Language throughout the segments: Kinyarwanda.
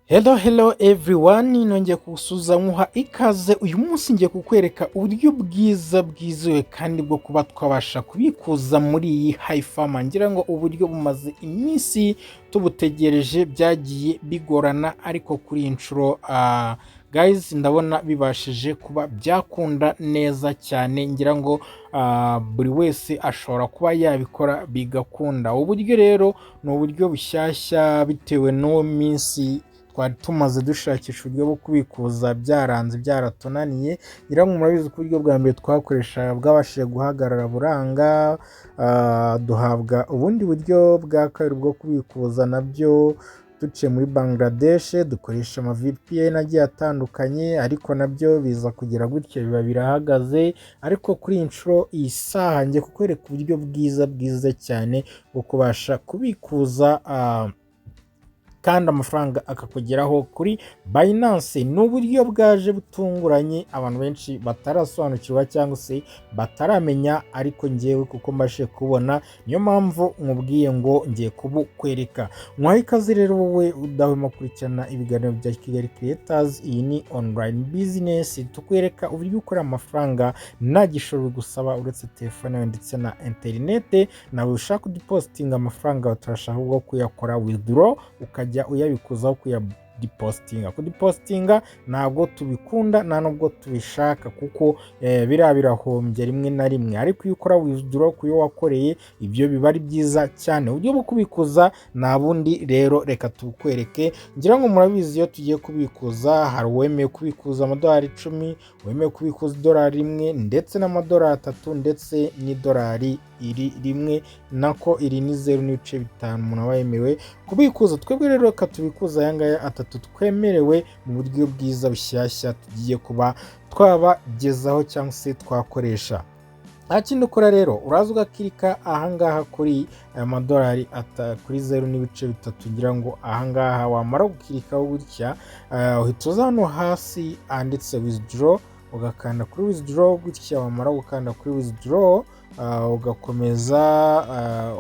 Hello everyone, nongeye kugusuza nkuha ikaze. Uyu munsi ngiye kukwereka uburyo bwiza bwizewe kandi bwo kuba twabasha kubikuza muri iyi Hifami. Ngira ngo uburyo bumaze iminsi tubutegereje, byagiye bigorana, ariko kuri inshuro guys ndabona bibashije kuba byakunda neza cyane. Ngira ngo buri wese ashobora kuba yabikora bigakunda. Uburyo rero ni uburyo bushyashya bitewe n'uwo minsi twari tumaze dushakisha uburyo bwo kubikuza byaranze byaratunaniye. Ngira ngo murabizi ko uburyo bwa mbere twakoresha bwabashije guhagarara buranga, duhabwa ubundi buryo bwa kabiri bwo kubikuza nabyo duciye muri Bangladesh, dukoresha ama VPN agiye atandukanye, ariko nabyo biza kugira gutya biba birahagaze. Ariko kuri inshuro iyi saha ngiye kukwereka uburyo bwiza cyane bwo kubasha kubikuza kandi amafaranga akakugeraho kuri Binance. Ni uburyo bwaje butunguranye abantu benshi batarasobanukirwa cyangwa se bataramenya, ariko ngewe kuko mbashe kubona, niyo mpamvu nkubwiye ngo ngiye kubukwereka. Mwaha ikaze rero wowe udahwema kurikirana ibiganiro bya Kigali Creators. Iyi ni online business, tukwereka uburyo ukora amafaranga nta gishoro bigusaba uretse telefone yawe ndetse na internet. Nawe ushaka kudipostinga amafaranga utarashaka ubwo kuyakora withdraw, ukajya uyabikuzaho kudipostinga. Kudipostinga ntabwo tubikunda nta nubwo tubishaka, kuko birahombye rimwe na rimwe, ariko iyo ukora withdraw kuyo wakoreye ibyo biba ari byiza cyane. Uburyo bwo kubikuza nta bundi rero, reka tubukwereke. Ngira ngo murabizi iyo tugiye kubikuza hari uwemeye kubikuza amadolari 10, uwemeye kubikuza idolari 1 ndetse n'amadolari 3 ndetse n'idolari rimwe, nako iri ni 0.5 umuntu aba yemewe kubikuza. Twebwe rero reka tubikuza aya ngaya atatu twemerewe mu buryo bwiza bushyashya tugiye kuba twabagezaho cyangwa se twakoresha. Nta kindi ukora rero, uraza ugakirika ahangaha kuri aya madolari kuri 0.3. ngira ngo ahangaha wamara gukirikaho gutya, uhita uza hano hasi handitse withdraw, ugakanda kuri withdraw gutya. Wamara gukanda kuri withdraw ugakomeza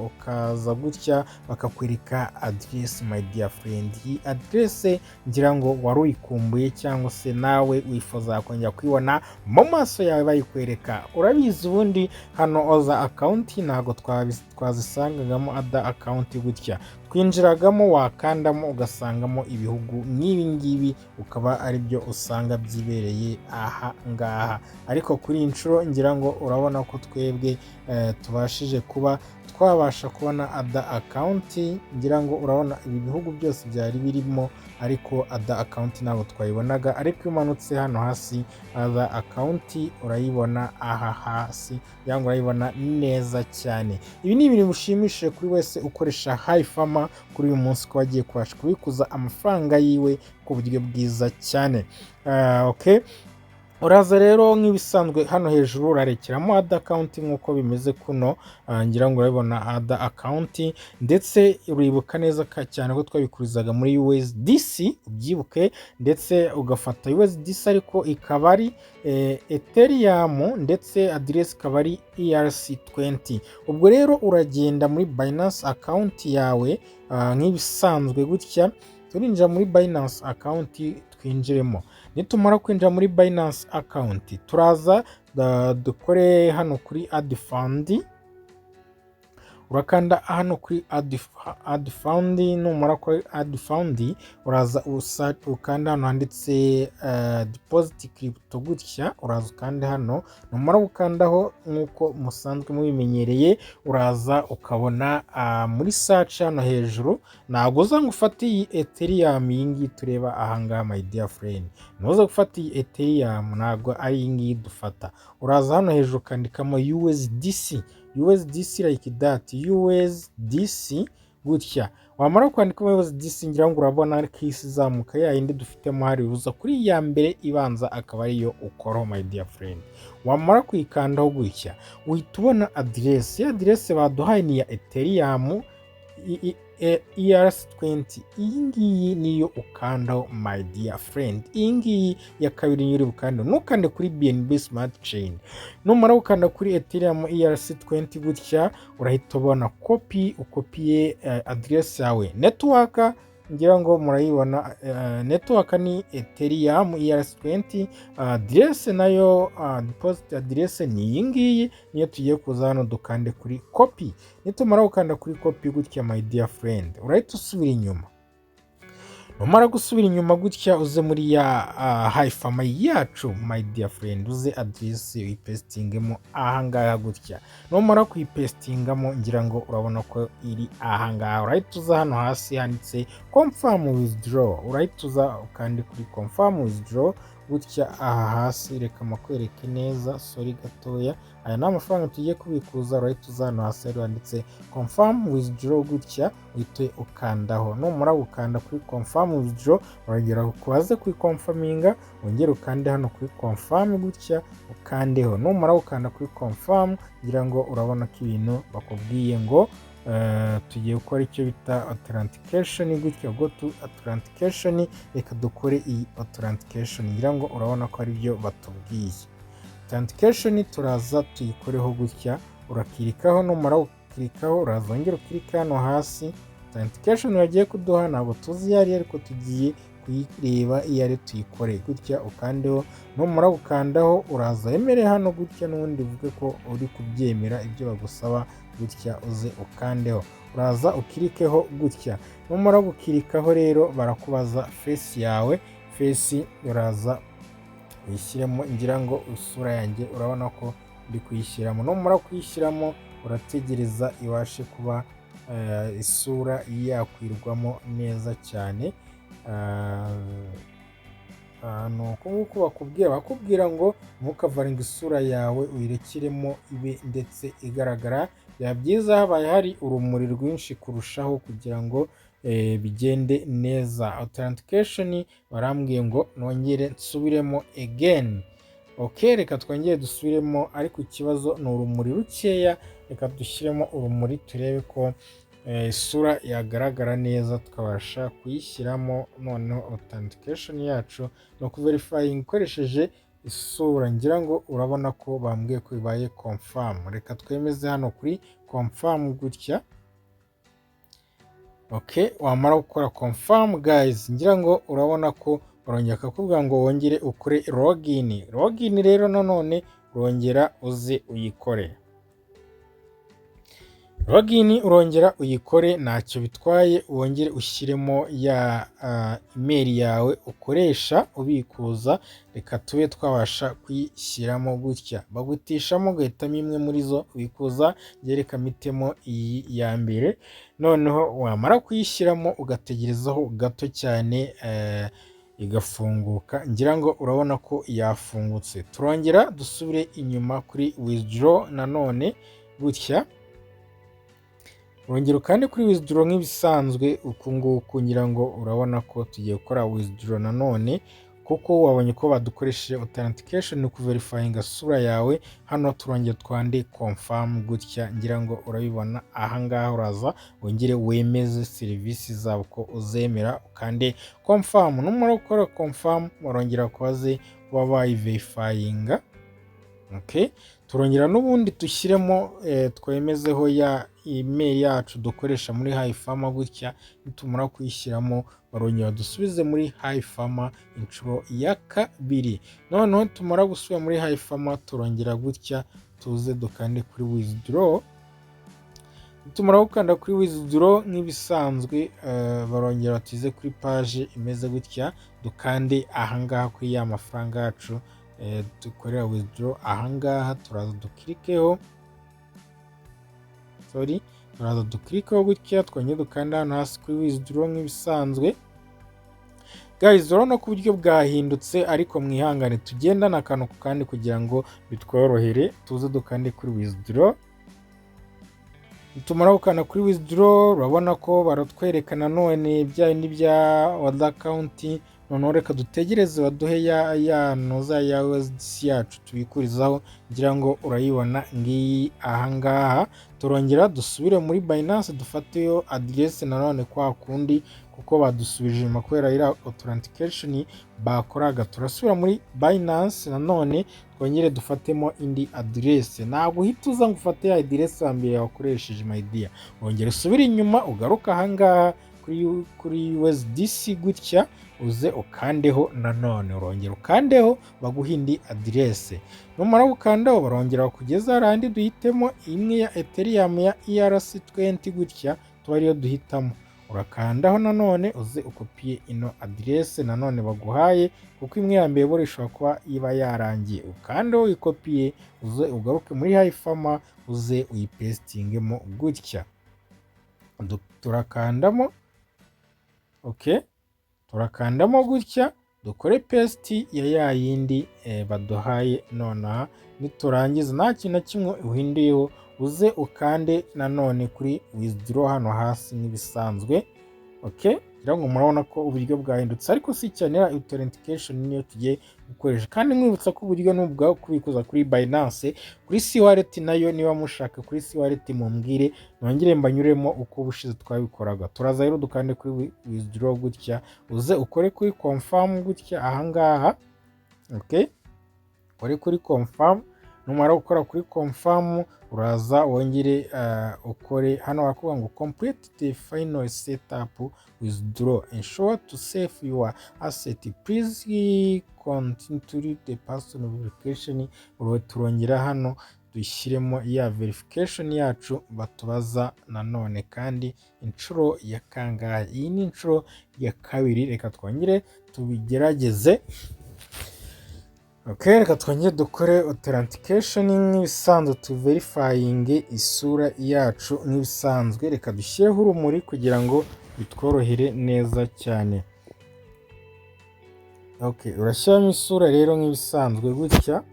ukaza gutya, bakakwereka address my dear friend. Iyi address ngira ngo wari uyikumbuye cyangwa se nawe wifuza kongera kwibona mu maso yawe bayikwereka. Urabizi ubundi hano oza account ntago twazisangagamo ada account gutya, twinjiragamo wakandamo ugasangamo ibihugu nk'ibi ngibi, ukaba ari byo usanga byibereye aha ngaha. Ariko kuri inshuro ngira ngo urabona ko twebwe tubashije kuba twabasha kubona ada account. ngira ngo urabona ibi bihugu byose byari birimo, ariko ada account ntabwo twayibonaga. Ariko iyo umanutse hano hasi ada account urayibona aha hasi, cyangwa urayibona neza cyane. Ibi ni ibintu bishimishije kuri wese ukoresha Hifami kuri uyu munsi, ko wagiye kubasha kubikuza amafaranga yiwe ku buryo bwiza cyane. Okay, uraza rero nk'ibisanzwe hano hejuru urarekeramo ada account nk'uko bimeze kuno. ngira ngo urabona ada account, ndetse uribuka neza cyane ko twabikurizaga muri USDC, ubyibuke, ndetse ugafata USDC ariko ikaba ari Ethereum, ndetse address ikaba ari ERC20. ubwo rero uragenda muri Binance account yawe nk'ibisanzwe gutya. turinjira muri Binance account, twinjiremo. Nitumara kwinjira muri Binance account, turaza dukore hano kuri add fund. urakanda hano kuri add fund. numara kuri add fund uraza ukanda hano handitse deposit crypto gutya. uraza ukanda hano, numara gukandaho nk'uko musanzwe mubimenyereye, uraza ukabona muri search hano hejuru. ntabwo uza gufata iyi Ethereum iyi ngiyi tureba ahangaha my dear friend, ntuza gufata iyi Ethereum, ntabwo ari iyi ngiyi dufata. uraza hano hejuru ukandikamo USDC like that, USDC gutya. wamara kwandika USDC ngira ngo urabona ko isi izamuka ya yindi dufitemo hari uza kuri ya mbere ibanza, akaba ariyo ukora my dear friend. wamara kuyikandaho gutya uhita ubona address. ya address baduhaye ni ya Ethereum ERC20. iyi ngiyi niyo ukandaho my dear friend. iyi ngiyi ya kabiri nyiri bukanda, nukande kuri BNB Smart Chain. numara gukanda kuri Ethereum ERC20 gutya, urahita ubona copy, ukopiye address yawe network ngira ngo murayibona. Network ni Ethereum ERC20, address nayo deposit address ni iyi ngiyi niyo tugiye kuza hano dukande kuri copy. Nitumara gukanda kuri copy gutya my dear friend urahita usubira inyuma. Numara gusubira inyuma gutya uze muri ya Hifami yacu my dear friend, uze address uyipestingemo ahangaha gutya. Numara kuyipestingamo ngira ngo urabona ko iri ahangaha. Urahita uza hano hasi handitse confirm withdraw, urahita uza ukandi kuri confirm withdraw gutya aha hasi. Reka makwereke neza, sorry gatoya, aya ni amafaranga tugiye kubikuza. Urahita uza hano hasi handitse confirm withdraw gutya uhite ukandaho. Numara gukanda kuri confirm withdraw uragera kubaze kuri confirminga, wongere ukande hano kuri confirm gutya ukandeho. Numara gukanda kuri confirm ngira ngo urabona ko ibintu bakubwiye ngo tugiye gukora icyo bita authentication gutya, go to authentication. Reka dukore iyi authentication, ngira ngo urabona ko ari byo batubwiye. Authentication turaza tuyikoreho gutya, urakirikaho. Numara gukirikaho uraza wongera ukirika hano hasi. Authentication yagiye kuduha ntabwo tuzi yari ariko tugiye kuyireba iyo ari tuyikore gutya ukandeho. Numara gukandaho uraza emere hano gutya, n'ubundi uvuge ko uri kubyemera ibyo bagusaba gutya, uze ukandeho. Uraza ukirikeho gutya. Numara gukirikaho rero barakubaza face yawe, face uraza uyishyiremo. Ngira ngo isura yanjye urabona ko ndi kuyishyiramo. Numara kuyishyiramo urategereza ibashe kuba isura yakwirwamo neza cyane. Nuko nguko bakubwira ngo ntukavaringa isura yawe uyirekiremo ibe ndetse igaragara. Byaba byiza habaye hari urumuri rwinshi kurushaho kugira ngo bigende neza. Authentication barambwiye ngo nongere nsubiremo again. Okay, reka twongere dusubiremo, ariko ikibazo ni urumuri rukeya. Reka dushyiremo urumuri turebe ko isura yagaragara neza tukabasha kuyishyiramo. Noneho authentication yacu no kuverifying ukoresheje isura. Ngira ngo urabona ko bambwiye ko bibaye confirm. Reka twemeze hano kuri confirm gutya. Okay, wamara gukora confirm guys, ngira ngo urabona ko barongera kakubwira ngo wongere ukore login. Login rero nanone urongera uze uyikore. Login urongera uyikore, ntacyo bitwaye. Wongere ushyiremo ya email yawe ukoresha ubikuza. Reka tube twabasha kuyishyiramo gutya, bagutishamo ugahitamo imwe muri zo ubikuza. Reka mitemo iyi ya mbere. Noneho wamara kuyishyiramo ugategerezaho gato cyane igafunguka. Ngira ngo urabona ko yafungutse. Turongera dusubire inyuma kuri withdraw nanone gutya. Urongera kandi kuri withdraw nk'ibisanzwe uku nguku. Ngira ngo urabona ko tugiye gukora withdraw nanone, kuko wabonye ko badukoresheje authentication kuverifyinga sura yawe. Hano turongera twande confirm gutya. Ngira ngo urabibona ahangaha. Uraza wongere wemeze serivisi zabo ko uzemera ukande confirm. Numara gukora confirm barongera kubaze kuba bayiverifyinga. Okay, turongera n'ubundi dushyiremo twemezeho ya email yacu dukoresha muri Hifami gutya. Nitumara kuyishyiramo barongera dusubize muri Hifami inshuro ya kabiri. Noneho tumara gusubira muri Hifami turongera gutya tuze dukande kuri withdraw. Tumara gukanda kuri withdraw nk'ibisanzwe barongera tuze kuri page imeze gutya, dukande ahangaha kuri ya mafaranga yacu dukorera withdraw. Ahangaha turaza dukirikeho, turaza dukirikeho gutya. Twongeye dukanda hano hasi kuri withdraw nk'ibisanzwe. Guys, urabona ko uburyo bwahindutse, ariko mwihangane tugendana akantu ku kandi kugira ngo bitworohere. Tuze dukande kuri withdraw. Tumara gukanda kuri withdraw urabona ko baratwereka nanone bya bindi bya order account. Noneho reka dutegereze baduhe ya noza ya USDC yacu tubikurizaho. Ngira ngo urayibona ngiyi ahangaha. Turongera dusubire muri Binance dufateyo address nanone kwa kundi, kuko badusubije inyuma kubera ira authentication bakoraga. Turasubira muri Binance nanone twongere dufatemo indi address. Ntabwo uhita uza ngo ufate ya address ya mbere wakoresheje my dear. Wongere usubire inyuma ugaruka ahangaha kuri USDC gutya uze ukandeho nanone urongera ukandeho baguha indi adirese, numara gukandaho barongera bakugeza harandi duhitemo imwe ya Ethereum ya ERC20 gutya tuba ariyo duhitamo, urakandaho nanone uze ukopiye ino adirese nanone baguhaye kuko imwe ya mbere buri ishobora kuba iba yarangiye, ukandeho uyikopiye uze ugaruke muri Hifami uze uyipestingemo gutya, turakandamo turakandamo gutya dukore paste ya yindi baduhaye nonaha, niturangiza nta kintu na kimwe uhinduyeho uze ukande nanone kuri withdraw hano hasi nk'ibisanzwe. Kugira ngo murabona ko uburyo bwahindutse, ariko si cyane authentication niyo tugiye gukoresha, kandi mwibutsa ko uburyo n'ubwa kubikuza kuri Binance, kuri C-Wallet nayo niba mushaka kuri C-Wallet mumbwire nongere mbanyuremo uko bushize twabikoraga. Turaza rero dukande kuri withdraw gutya uze ukore kuri confirm gutya ahangaha, ukore kuri confirm, numara gukora kuri confirm uraza wongere ukore hano barakuvuga ngo complete the final setup withdraw, ensure to save your asset, please continue the personal verification. Turongera hano dushyiremo ya verification yacu batubaza nanone kandi inshuro ya kangahe, iyi ni inshuro ya kabiri, reka twongere tubigerageze. Reka twongere dukore authentication nk'ibisanzwe tuverifying isura yacu nk'ibisanzwe, reka dushyireho urumuri kugira ngo bitworohere neza cyane. Urashyiramo isura rero nk'ibisanzwe gutya,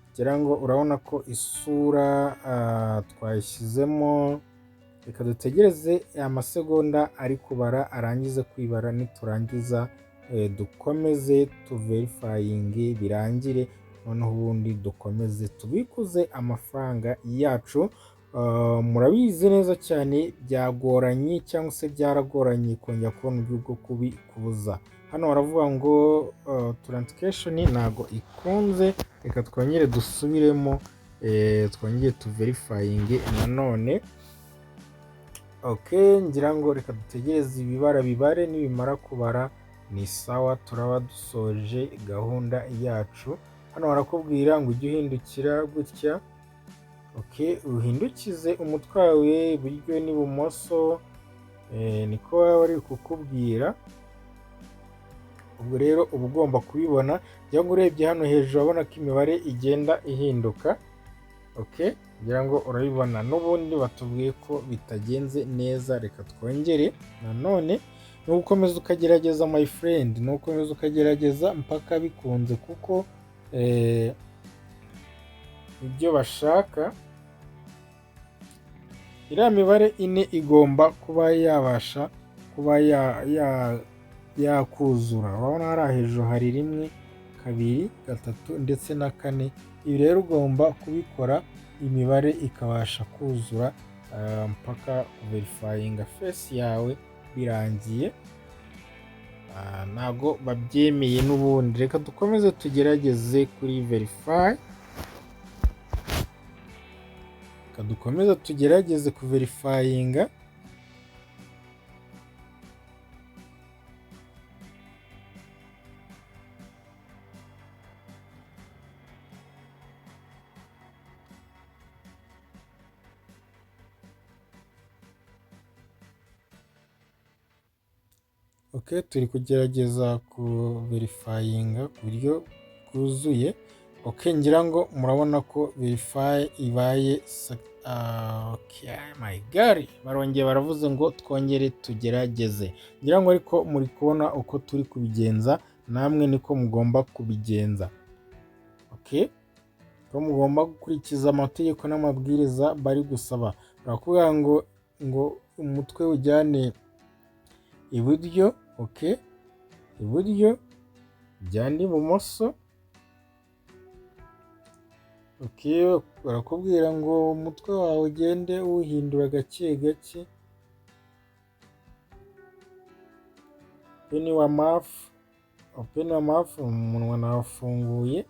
kugira ngo urabona ko isura twayishyizemo, reka dutegereze amasegonda ari kubara arangize kwibara, niturangiza dukomeze tuverifying birangire, noneho ubundi dukomeze tubikuze amafaranga yacu. Murabizi neza cyane byagoranye cyangwa se byaragoranye kongera kubona uburyo bwo kubikuza. Hano baravuga ngo authentication ntago ikunze, reka twongere dusubiremo twongere tuverifying nanone. Ngira ngo reka dutegereze ibibara bibare, nibimara kubara ni sawa, turaba dusoje gahunda yacu. Hano barakubwira ngo ujye uhindukira gutya, uhindukize umutwe wawe iburyo n'ibumoso, niko baba bari kukubwira. Ubwo rero uba ugomba kubibona, cyangwa urebye hano hejuru urabona ko imibare igenda ihinduka. Kugira ngo urabibona, n'ubundi batubwiye ko bitagenze neza, reka twongere nanone. Ni ugukomeza ukagerageza my friend, ni ugukomeza ukagerageza mpaka bikunze, kuko ibyo bashaka, iriya mibare ine igomba kuba yabasha kuba yakuzura. Urabona hariya hejuru hari 1, 2, 3 ndetse na 4. Ibi rero ugomba kubikora imibare ikabasha kuzura mpaka verifying face yawe birangiye, ntago babyemeye n'ubundi. Reka dukomeze tugerageze kuri verify, dukomeza tugerageze kuverifyinga. Turi kugerageza kuverifyinga ku buryo bwuzuye. Ngira ngo murabona ko verify ibaye. My God, barongeye baravuze ngo twongere tugerageze. Ngira ngo ariko muri kubona uko turi kubigenza, namwe niko mugomba kubigenza. Ko mugomba gukurikiza amategeko n'amabwiriza bari gusaba. Barakubwira ngo umutwe ujyane iburyo, iburyo ujyane ibumoso. Barakubwira ngo umutwe wawe ugende uwuhindura gake gake. Open your mouth, umunwa nafunguye.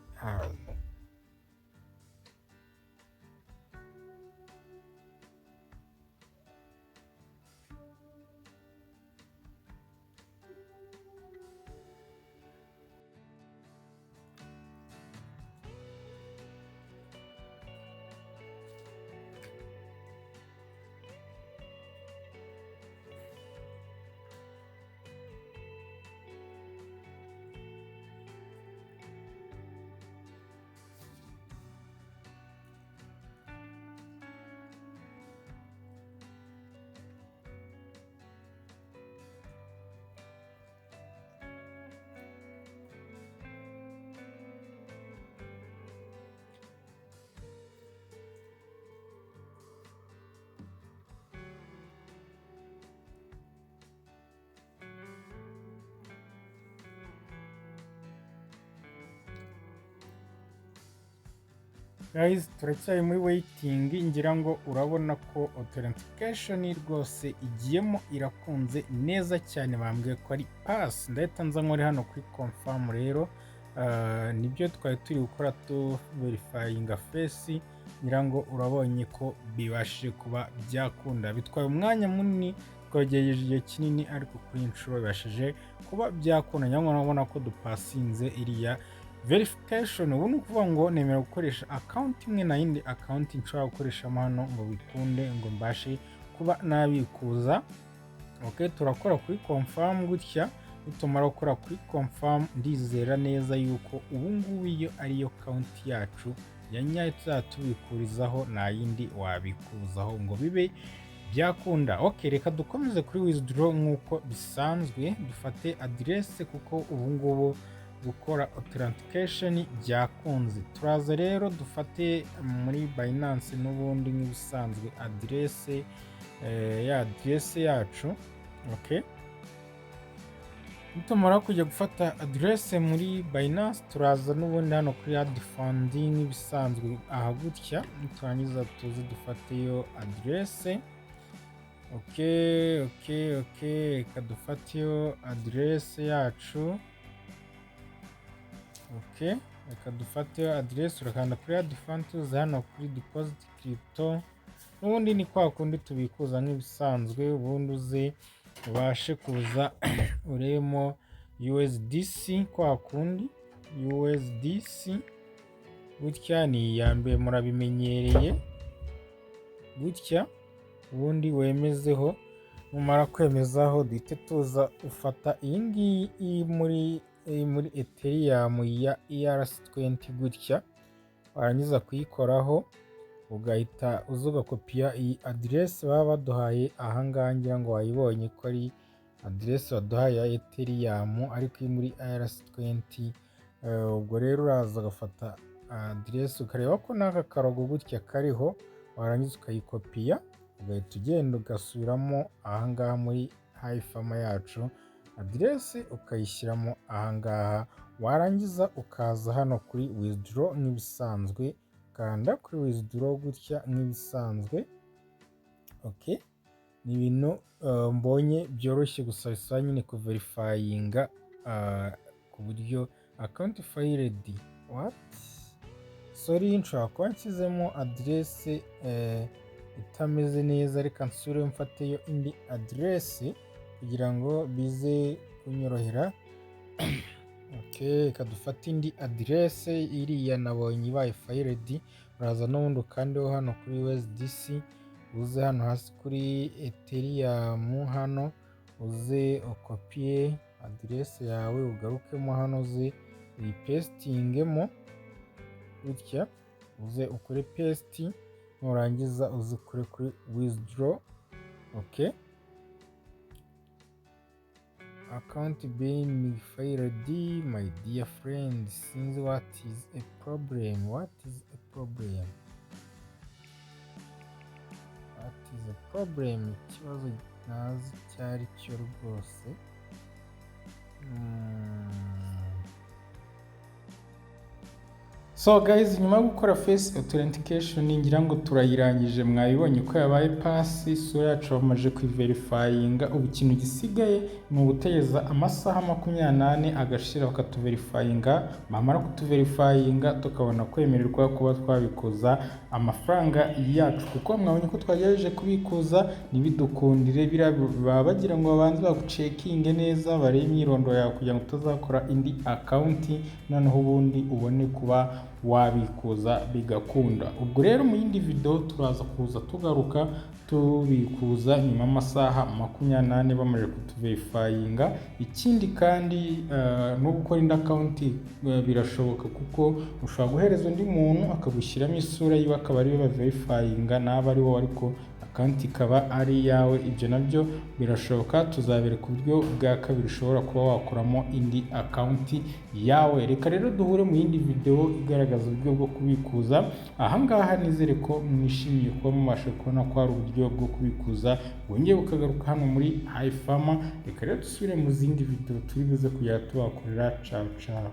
guys, turacyari muri waiting, ngira ngo urabona ko authentication rwose igiyemo irakunze neza cyane, bambwiye ko ari pass. Ndahita nza nkore hano kuri confirm rero. Nibyo twari turi gukora tu verifying face, ngira ngo urabonye ko bibashije kuba byakunda. Bitwaye umwanya munini, twagejeje igihe kinini, ariko kuri inshuro bibashije kuba byakunda. Ngira ngo urabona ko dupasinze iriya verification. Ubu ni ukuvuga ngo nemera gukoresha account imwe na yindi account nshobora gukoreshamo hano ngo bikunde ngo mbashe kuba nabikuza. Okay, turakora kuri confirm gutya. Nitumara gukora kuri confirm, ndizera neza yuko ubu ngubu iyo ariyo account yacu ya nyayo tuzatubikurizaho, nta yindi wabikuzaho ngo bibe byakunda. Okay, reka dukomeze kuri withdraw nk'uko bisanzwe. Dufate adresse kuko ubu ngubu gukora authentication byakunze. Turaza rero dufate muri Binance n'ubundi nk'ibisanzwe adresse ya adresse yacu. Okay, nitumara kujya gufata adresse muri Binance, turaza n'ubundi hano kuri add funding nk'ibisanzwe aha gutya. Niturangiza tuze dufateyo adresse. Okay, reka dufateyo adresse yacu. Okay, reka dufateyo adresse, urakanda kuri add funds hano kuri deposit crypto. N'ubundi ni kwa kundi tubikuza nk'ibisanzwe, ubundi uze ubashe kuza uremo USDC kwa kundi. USDC gutya ni iya mbere murabimenyereye gutya, ubundi wemezeho. Numara kwemezaho duhite tuza ufata iyi ngiyi muri Ethereum ya ERC20 gutya, warangiza kuyikoraho ugahita uza ugakopiya iyi adresse baba baduhaye ahangaha. Ngira ngo wayibonye ko ari adresse baduhaye ya Ethereum ariko iri muri ERC20. Ubwo rero uraza ugafata adresse ukareba ko n'aka karogo gutya kariho, warangiza ukayikopiya ugahita ugenda ugasubiramo ahangaha muri Hifami yacu, adresse ukayishyiramo ahangaha. Warangiza ukaza hano kuri withdraw nk'ibisanzwe, kanda kuri withdraw gutya nk'ibisanzwe. Okay, ni ibintu mbonye byoroshye gusa bisaba nyine ku verifyinga ku buryo account failed. What? Sorry, nshobora kuba nshyizemo adresse itameze neza. Reka nsubire mfateyo indi adresse kugira ngo bize kunyorohera. Okay, reka dufate indi adresse iriya nabonye ibaye failed. Uraza n'ubundi ukandeho hano kuri USDC, uze hano hasi kuri Ethereum hano, uze ukopiye adresse yawe, ugarukemo hano uze uyipestingemo gutya, uze ukore paste, nurangiza uze kure kuri withdraw. Okay, account being failed, my dear friend. Since what is a problem? What is a problem? What is a problem? Ikibazo ntazi cyari cyo rwose. So guys, nyuma yo gukora face authentication ngira ngo turayirangije. Mwabibonye ko yabaye pass, isura yacu bamaze kuverifyinga. Ubu ikintu gisigaye ni ugutegereza amasaha 28 agashira bakatuverifyinga. Bamara kutuverifyinga tukabona kwemererwa kuba twabikuza amafaranga yacu, kuko mwabonye ko twagerageje kubikuza ntibidukundire. Baba bagira ngo babanze bagucekinge neza, barebe imyirondoro yawe kugira ngo tuzakora indi account, noneho ubundi ubone kuba wabikuza bigakunda. Ubwo rero mu yindi video turaza kuza tugaruka tubikuza nyuma amasaha 28 bamaze kutuverifyinga. Ikindi kandi no gukora indi account birashoboka, kuko ushobora guhereza undi muntu akagushyiramo isura yiwe akaba ari we baverifyinga, naba ari wowe ariko account ikaba ari yawe. Ibyo nabyo birashoboka, tuzabereka uburyo bwa kabiri ushobora kuba wakoramo indi account yawe. Reka rero duhure mu yindi video igaragaza uburyo bwo kubikuza. Ahangaha nizere ko mwishimiye kuba mubasha kubona ko ari uburyo bwo kubikuza wongeye ukagaruka hano muri Hifami. Reka rero dusubire mu zindi video turi buze kujya tubakorera. Ciao ciao.